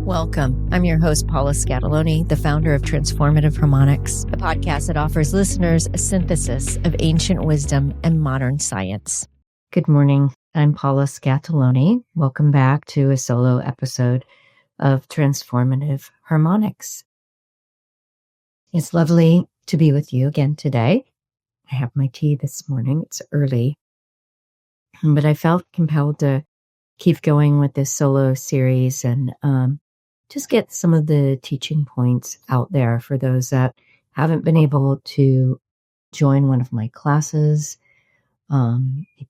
Welcome. I'm your host, Paula Scatoloni, the founder of Transformative Harmonics, a podcast that offers listeners a synthesis of ancient wisdom and modern science. Good morning. I'm Paula Scatoloni. Welcome back to a solo episode of Transformative Harmonics. It's lovely to be with you again today. I have my tea this morning. It's early, but I felt compelled to keep going with this solo series and just get some of the teaching points out there for those that haven't been able to join one of my classes. I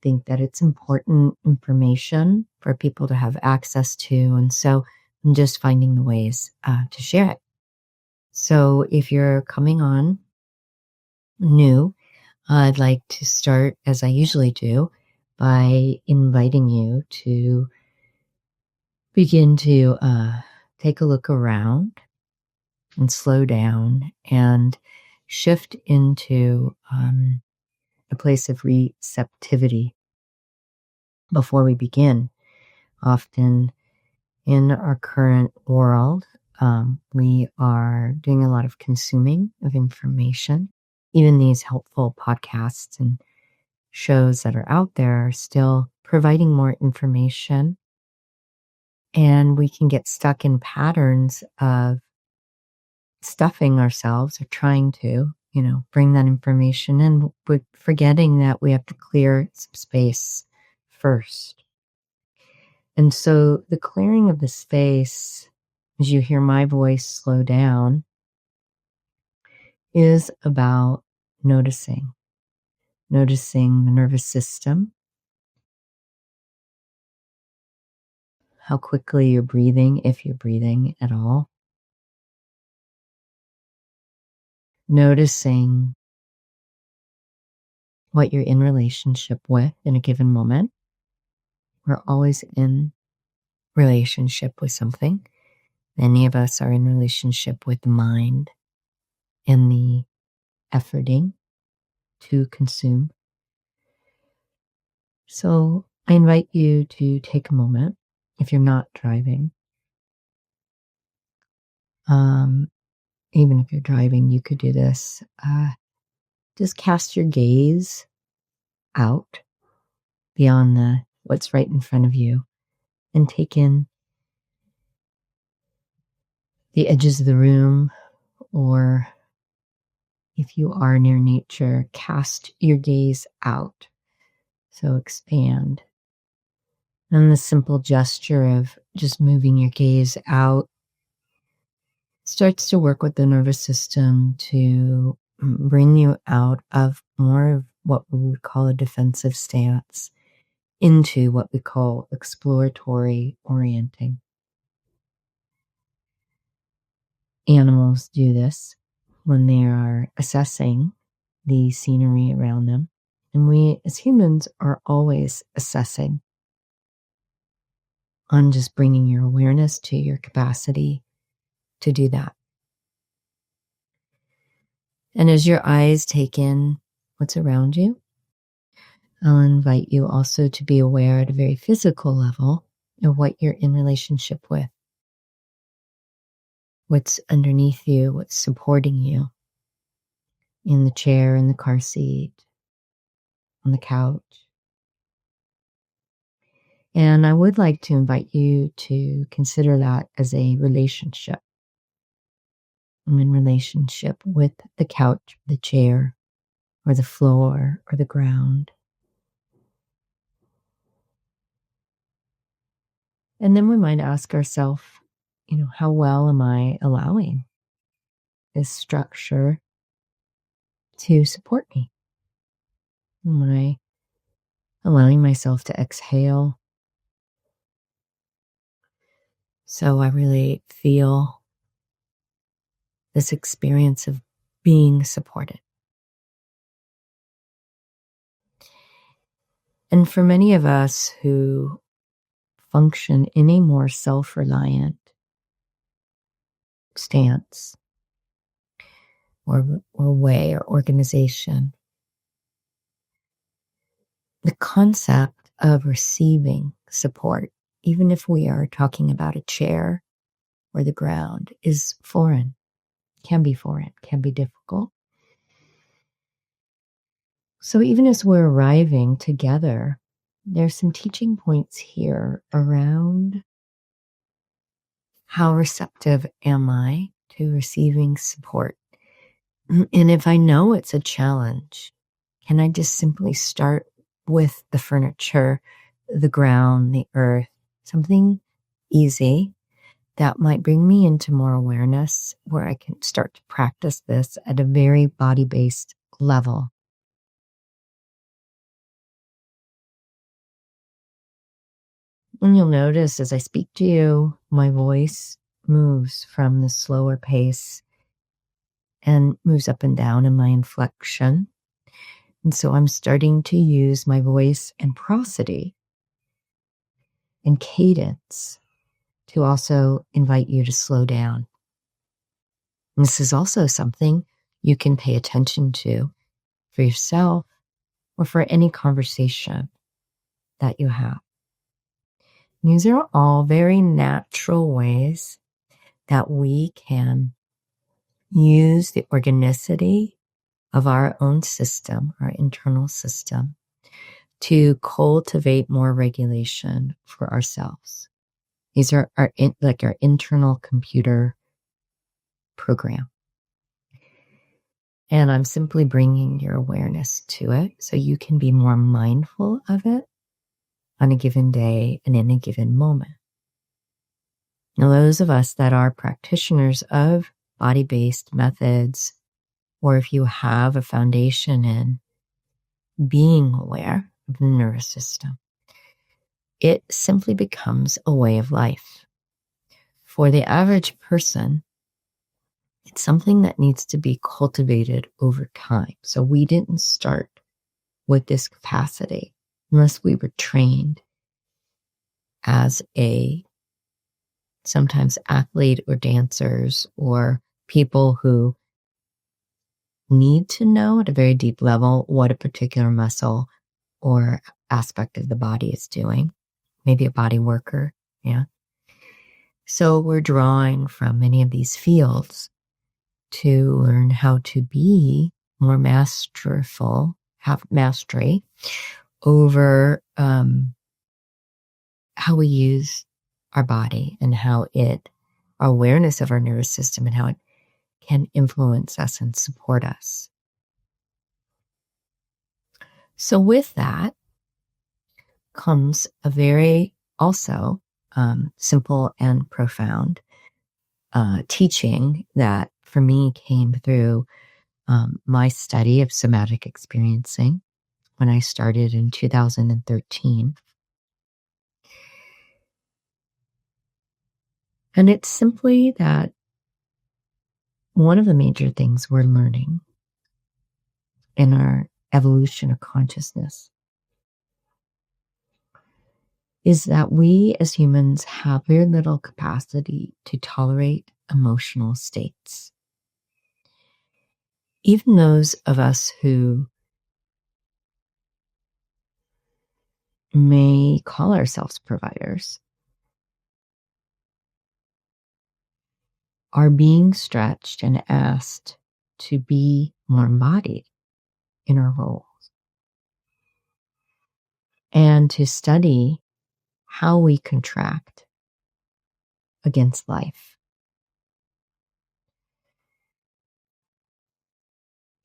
think that it's important information for people to have access to, and so I'm just finding the ways to share it. So if you're coming on new, I'd like to start, as I usually do, by inviting you to begin to take a look around and slow down and shift into a place of receptivity before we begin. Often in our current world, we are doing a lot of consuming of information. Even these helpful podcasts and shows that are out there are still providing more information. And we can get stuck in patterns of stuffing ourselves or trying to, bring that information in, but forgetting that we have to clear some space first. And so the clearing of the space, as you hear my voice slow down, is about noticing the nervous system, how quickly you're breathing, if you're breathing at all. Noticing what you're in relationship with in a given moment. We're always in relationship with something. Many of us are in relationship with the mind and the efforting to consume. So I invite you to take a moment, if you're not driving. Even if you're driving, you could do this. Just cast your gaze out beyond what's right in front of you and take in the edges of the room, or if you are near nature, cast your gaze out. So expand. And the simple gesture of just moving your gaze out starts to work with the nervous system to bring you out of more of what we would call a defensive stance into what we call exploratory orienting. Animals do this when they are assessing the scenery around them. And we as humans are always assessing on just bringing your awareness to your capacity to do that. And as your eyes take in what's around you, I'll invite you also to be aware at a very physical level of what you're in relationship with. What's underneath you, what's supporting you in the chair, in the car seat, on the couch. And I would like to invite you to consider that as a relationship. I'm in relationship with the couch, the chair, or the floor, or the ground. And then we might ask ourselves, how well am I allowing this structure to support me? Am I allowing myself to exhale so I really feel this experience of being supported? And for many of us who function in a more self-reliant stance or way or organization, the concept of receiving support, even if we are talking about a chair or the ground is foreign, can be difficult. So even as we're arriving together, there's some teaching points here around how receptive am I to receiving support. And if I know it's a challenge, can I just simply start with the furniture, the ground, the earth, something easy that might bring me into more awareness where I can start to practice this at a very body-based level. And you'll notice as I speak to you, my voice moves from the slower pace and moves up and down in my inflection. And so I'm starting to use my voice and prosody and cadence to also invite you to slow down. And this is also something you can pay attention to for yourself or for any conversation that you have. These are all very natural ways that we can use the organicity of our own system, our internal system, to cultivate more regulation for ourselves. These are our internal computer program. And I'm simply bringing your awareness to it so you can be more mindful of it on a given day and in a given moment. Now, those of us that are practitioners of body-based methods, or if you have a foundation in being aware of the nervous system, it simply becomes a way of life. For the average person, it's something that needs to be cultivated over time. So we didn't start with this capacity unless we were trained as sometimes athlete or dancers or people who need to know at a very deep level what a particular muscle or aspect of the body is doing. Maybe a body worker, yeah. So we're drawing from many of these fields to learn how to be more masterful, have mastery over how we use our body and how our awareness of our nervous system and how it can influence us and support us. So with that comes a very also simple and profound teaching that for me came through my study of somatic experiencing when I started in 2013. And it's simply that one of the major things we're learning in our evolution of consciousness is that we as humans have very little capacity to tolerate emotional states. Even those of us who may call ourselves providers are being stretched and asked to be more embodied in our roles and to study how we contract against life.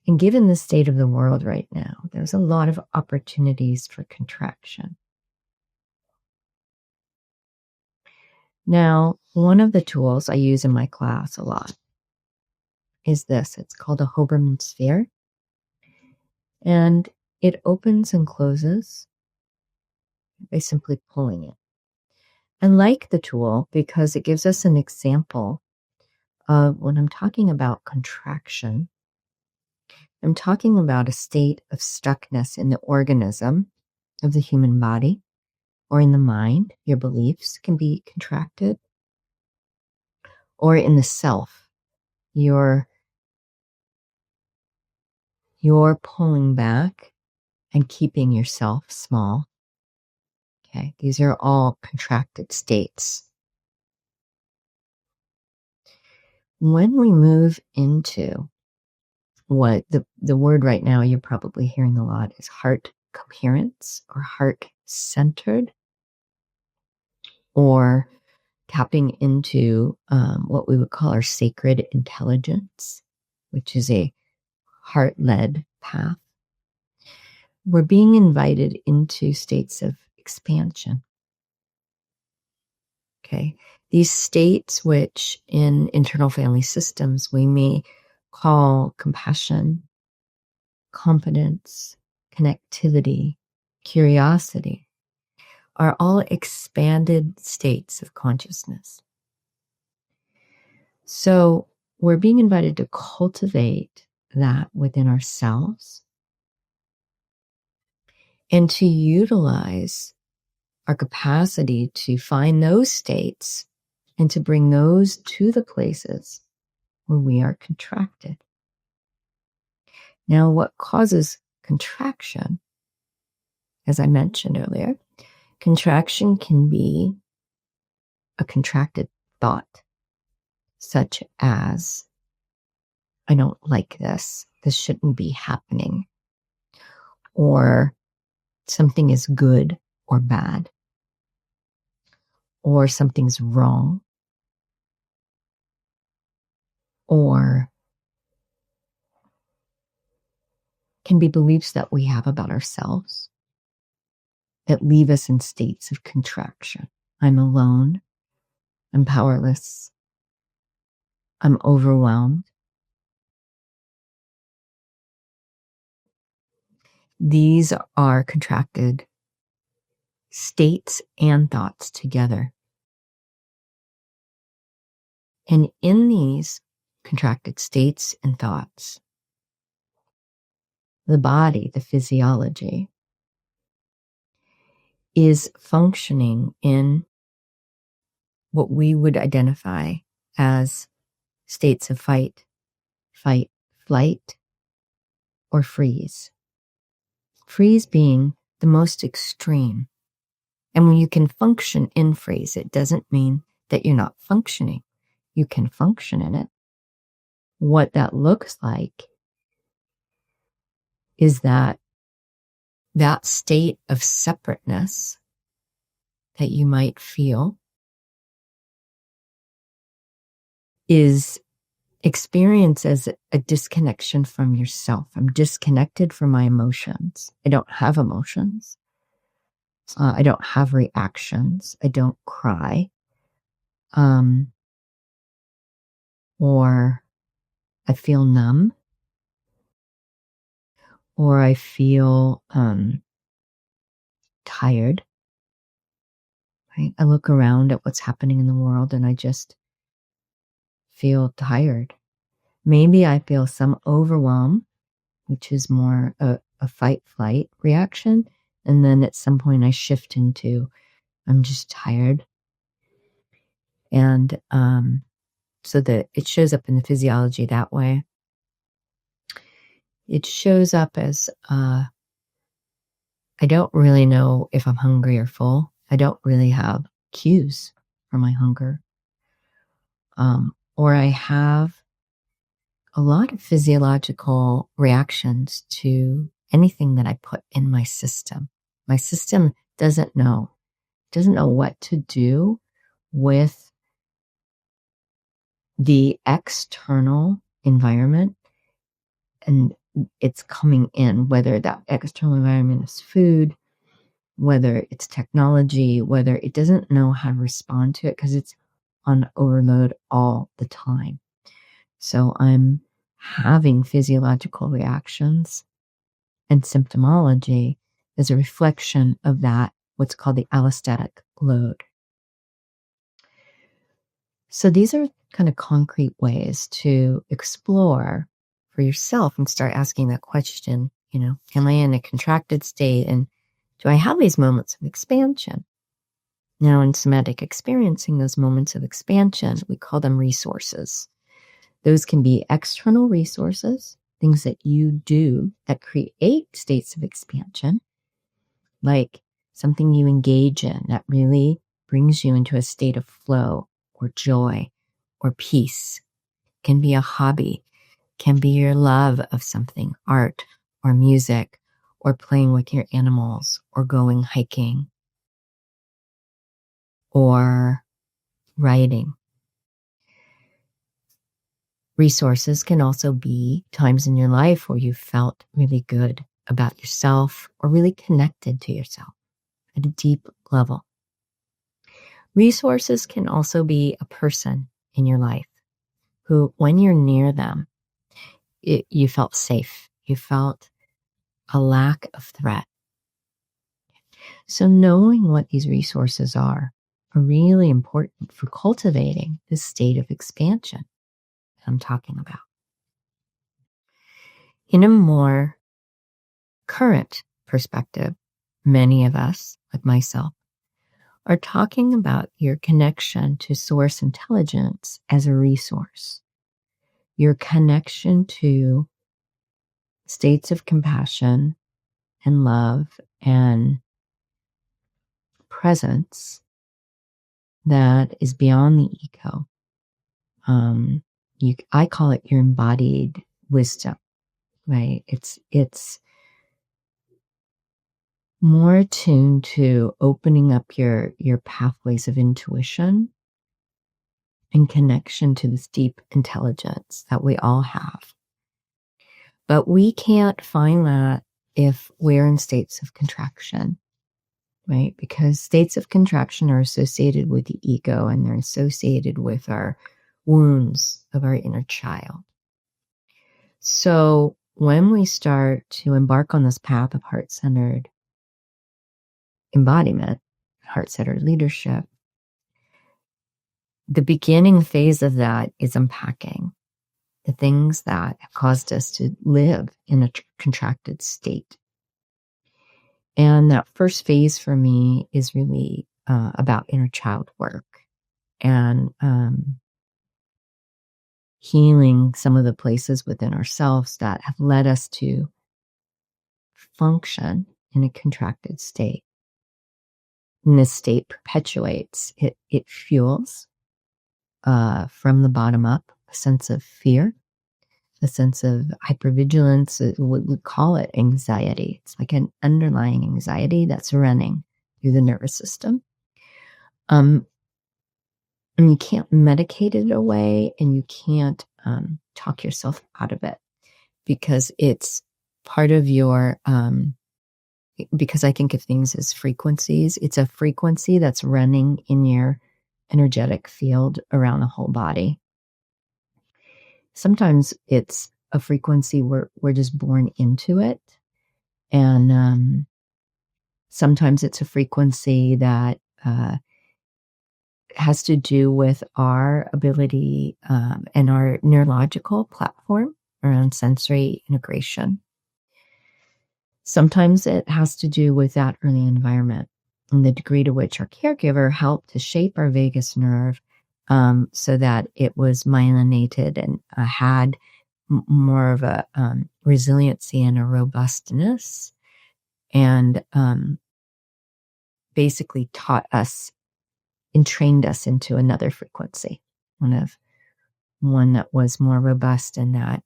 And given the state of the world right now, there's a lot of opportunities for contraction. Now, one of the tools I use in my class a lot is this. It's called a Hoberman sphere. And it opens and closes by simply pulling it. I like the tool because it gives us an example of when I'm talking about contraction, I'm talking about a state of stuckness in the organism of the human body or in the mind. Your beliefs can be contracted, or in the self. You're pulling back and keeping yourself small. Okay, these are all contracted states. when we move into what the word right now you're probably hearing a lot is heart coherence or heart centered, or tapping into what we would call our sacred intelligence, which is a heart-led path. We're being invited into states of expansion. Okay. These states, which in internal family systems we may call compassion, confidence, connectivity, curiosity, are all expanded states of consciousness. So we're being invited to cultivate that within ourselves and to utilize our capacity to find those states and to bring those to the places where we are contracted. Now, what causes contraction, as I mentioned earlier, contraction can be a contracted thought, such as, I don't like this. This shouldn't be happening. Or something is good or bad. Or something's wrong. Or can be beliefs that we have about ourselves that leave us in states of contraction. I'm alone. I'm powerless. I'm overwhelmed. These are contracted states and thoughts together. And in these contracted states and thoughts, the body, the physiology, is functioning in what we would identify as states of fight, flight, or freeze. Freeze being the most extreme. And when you can function in freeze, it doesn't mean that you're not functioning. You can function in it. What that looks like is that state of separateness that you might feel is experienced as a disconnection from yourself. I'm disconnected from my emotions. I don't have emotions. I don't have reactions. I don't cry. Or I feel numb. Or I feel tired. Right? I look around at what's happening in the world and I just feel tired. Maybe I feel some overwhelm, which is more a fight-flight reaction. And then at some point I shift into, I'm just tired. And so that it shows up in the physiology that way. It shows up as, I don't really know if I'm hungry or full. I don't really have cues for my hunger. Or I have a lot of physiological reactions to anything that I put in my system. My system doesn't know what to do with the external environment, and it's coming in, whether that external environment is food, whether it's technology, whether it doesn't know how to respond to it because it's on overload all the time. So I'm having physiological reactions, and symptomology is a reflection of that, what's called the allostatic load. So these are kind of concrete ways to explore for yourself and start asking that question, am I in a contracted state and do I have these moments of expansion? Now in somatic experiencing, those moments of expansion, we call them resources. Those can be external resources, things that you do that create states of expansion, like something you engage in that really brings you into a state of flow or joy or peace. can be a hobby, can be your love of something, art or music, or playing with your animals, or going hiking, or writing. Resources can also be times in your life where you felt really good about yourself or really connected to yourself at a deep level. Resources can also be a person in your life who, when you're near them, you felt safe. You felt a lack of threat. So knowing what these resources are really important for cultivating this state of expansion I'm talking about. In a more current perspective, many of us, like myself, are talking about your connection to source intelligence as a resource, your connection to states of compassion and love and presence that is beyond the ego. I call it your embodied wisdom, right? It's more attuned to opening up your pathways of intuition and connection to this deep intelligence that we all have. But we can't find that if we're in states of contraction, right? Because states of contraction are associated with the ego, and they're associated with our wounds of our inner child. So when we start to embark on this path of heart-centered embodiment, heart-centered leadership, the beginning phase of that is unpacking the things that have caused us to live in a contracted state. And that first phase for me is really about inner child work and healing some of the places within ourselves that have led us to function in a contracted state. And this state perpetuates, it fuels from the bottom up a sense of fear, a sense of hypervigilance. What we call it anxiety. It's like an underlying anxiety that's running through the nervous system. And you can't medicate it away, and you can't talk yourself out of it, because it's part of your, because I think of things as frequencies. It's a frequency that's running in your energetic field around the whole body. Sometimes it's a frequency where we're just born into it. And sometimes it's a frequency that has to do with our ability and our neurological platform around sensory integration. Sometimes it has to do with that early environment and the degree to which our caregiver helped to shape our vagus nerve so that it was myelinated and had more of a resiliency and a robustness, and basically taught us and trained us into another frequency, one that was more robust and that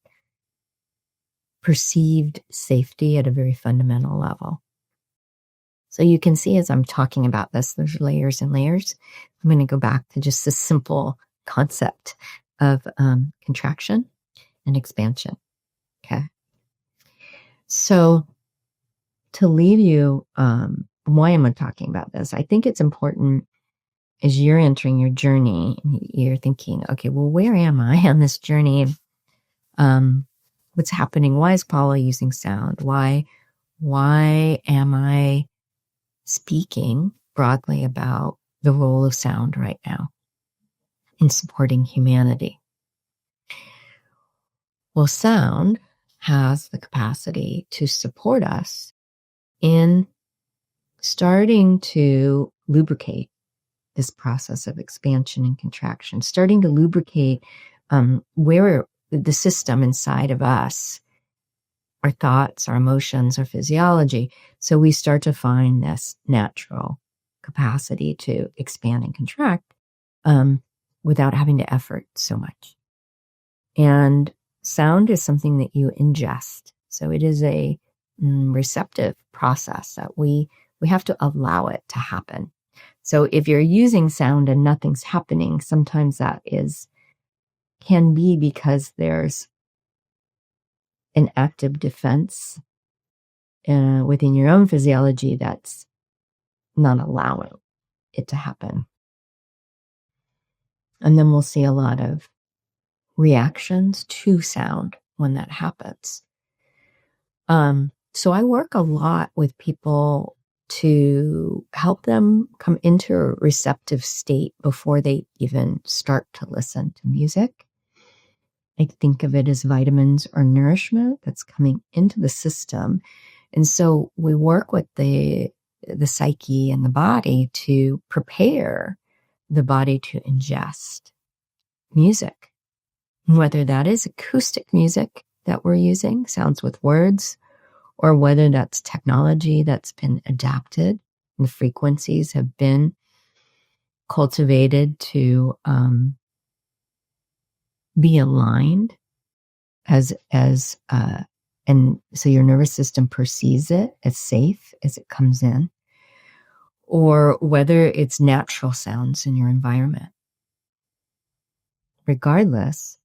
perceived safety at a very fundamental level. So you can see as I'm talking about this, there's layers and layers. I'm going to go back to just the simple concept of contraction and expansion. Okay. So to leave you, why am I talking about this? I think it's important as you're entering your journey, you're thinking, okay, well, where am I on this journey? What's happening? Why is Paula using sound? Why am I speaking broadly about the role of sound right now in supporting humanity? Well, sound has the capacity to support us in starting to lubricate this process of expansion and contraction, starting to lubricate where the system inside of us, our thoughts, our emotions, our physiology. So we start to find this natural capacity to expand and contract without having to effort so much. And sound is something that you ingest. So it is a receptive process that we have to allow it to happen. So if you're using sound and nothing's happening, sometimes that can be because there's an active defense within your own physiology that's not allowing it to happen. And then we'll see a lot of reactions to sound when that happens. So I work a lot with people to help them come into a receptive state before they even start to listen to music. I think of it as vitamins or nourishment that's coming into the system. And so we work with the psyche and the body to prepare the body to ingest music, whether that is acoustic music that we're using, sounds with words, or whether that's technology that's been adapted and the frequencies have been cultivated to be aligned and so your nervous system perceives it as safe as it comes in, or whether it's natural sounds in your environment. Regardless,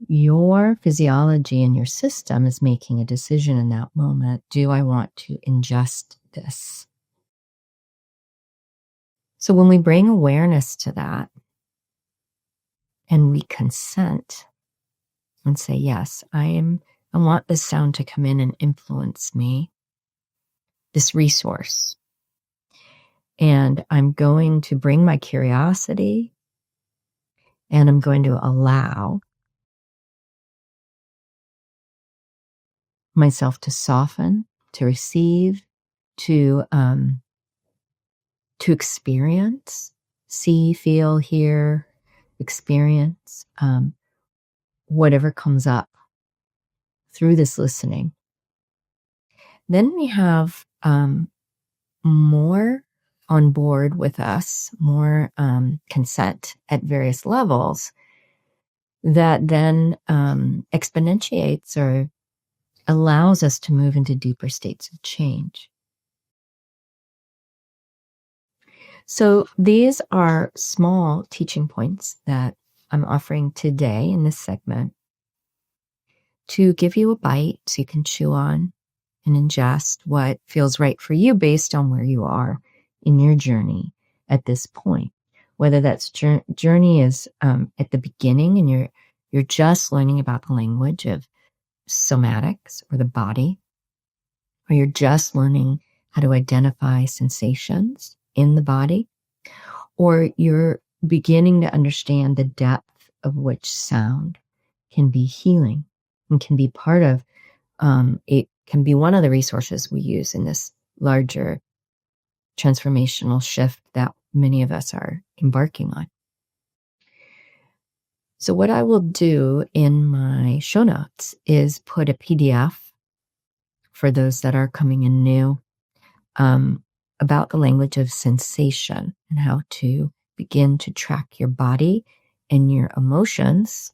your physiology and your system is making a decision in that moment. Do I want to ingest this? So when we bring awareness to that and we consent and say, yes, I want this sound to come in and influence me, this resource. And I'm going to bring my curiosity and I'm going to allow myself to soften, to receive, to experience, see, feel, hear, experience, whatever comes up through this listening. Then we have more on board with us, more consent at various levels that then exponentiates or allows us to move into deeper states of change. So these are small teaching points that I'm offering today in this segment to give you a bite so you can chew on and ingest what feels right for you based on where you are in your journey at this point. Whether that's journey is at the beginning and you're just learning about the language of somatics or the body, or you're just learning how to identify sensations in the body, or you're beginning to understand the depth of which sound can be healing and can be part of, it can be one of the resources we use in this larger transformational shift that many of us are embarking on. So what I will do in my show notes is put a PDF for those that are coming in new, about the language of sensation and how to begin to track your body and your emotions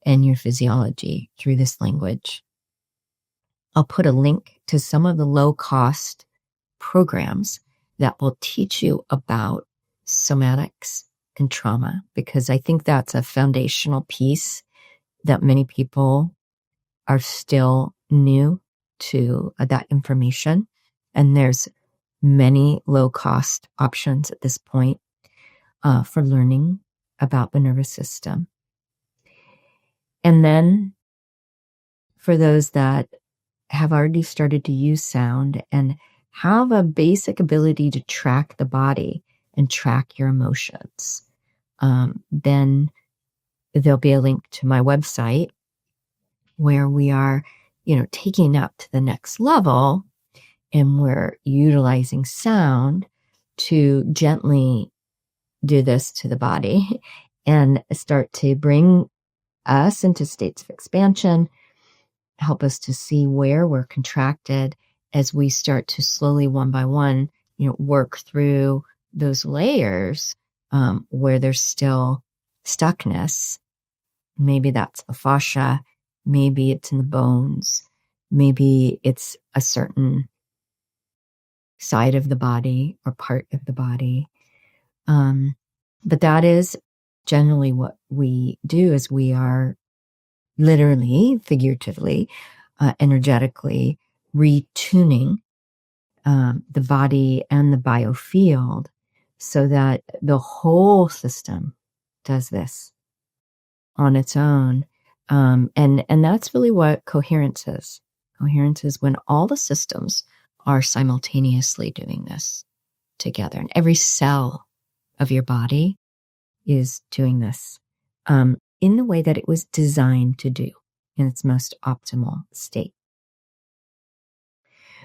and your physiology through this language. I'll put a link to some of the low-cost programs that will teach you about somatics and trauma, because I think that's a foundational piece that many people are still new to that information. And there's many low-cost options at this point for learning about the nervous system. And then for those that have already started to use sound and have a basic ability to track the body and track your emotions, then there'll be a link to my website where we are, taking up to the next level, and we're utilizing sound to gently do this to the body and start to bring us into states of expansion, help us to see where we're contracted as we start to slowly, one by one, work through those layers where there's still stuckness Maybe that's the fascia. Maybe it's in the bones. Maybe it's a certain side of the body or part of the body. But that is generally what we do, is we are literally, figuratively, energetically retuning the body and the biofield so that the whole system does this on its own. And that's really what coherence is. Coherence is when all the systems are simultaneously doing this together. And every cell of your body is doing this in the way that it was designed to do, in its most optimal state.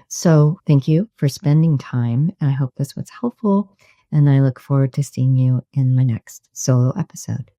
So thank you for spending time. I hope this was helpful, and I look forward to seeing you in my next solo episode.